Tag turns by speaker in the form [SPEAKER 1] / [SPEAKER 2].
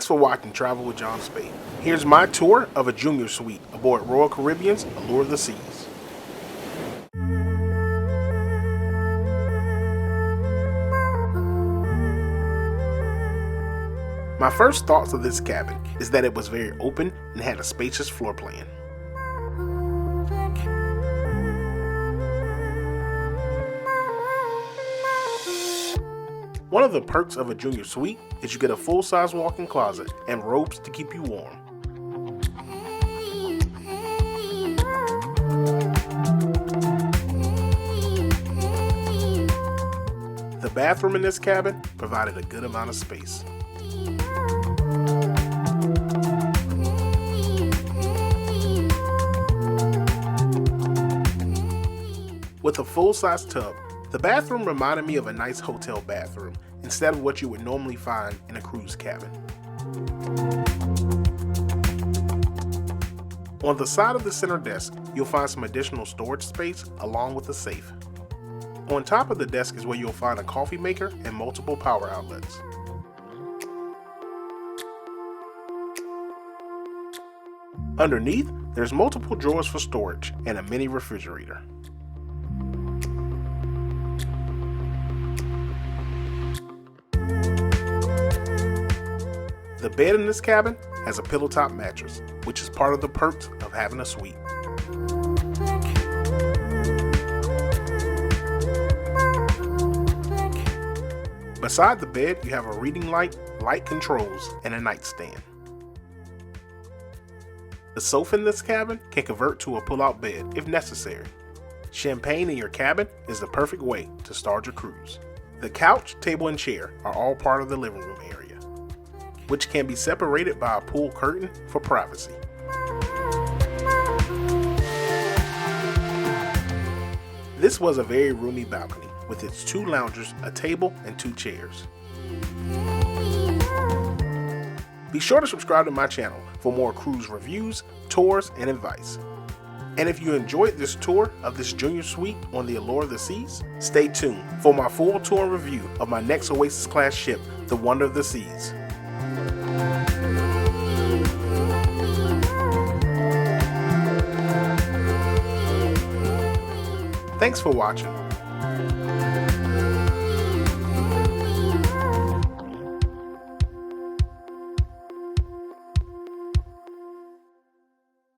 [SPEAKER 1] for watching Travel with John Spade. Here's my tour of a junior suite aboard Royal Caribbean's Allure of the Seas. My first thoughts of this cabin is that it was very open and had a spacious floor plan. One of the perks of a junior suite is you get a full-size walk-in closet and robes to keep you warm. The bathroom in this cabin provided a good amount of space. With a full-size tub, the bathroom reminded me of a nice hotel bathroom instead of what you would normally find in a cruise cabin. On the side of the center desk, you'll find some additional storage space along with a safe. On top of the desk is where you'll find a coffee maker and multiple power outlets. Underneath, there's multiple drawers for storage and a mini refrigerator. The bed in this cabin has a pillow top mattress, which is part of the perks of having a suite. Beside the bed, you have a reading light, light controls, and a nightstand. The sofa in this cabin can convert to a pull-out bed if necessary. Champagne in your cabin is the perfect way to start your cruise. The couch, table, and chair are all part of the living room area, which can be separated by a pull curtain for privacy. This was a very roomy balcony with its 2 loungers, a table, and 2 chairs. Be sure to subscribe to my channel for more cruise reviews, tours, and advice. And if you enjoyed this tour of this junior suite on the Allure of the Seas, stay tuned for my full tour and review of my next Oasis class ship, the Wonder of the Seas. Thanks for watching.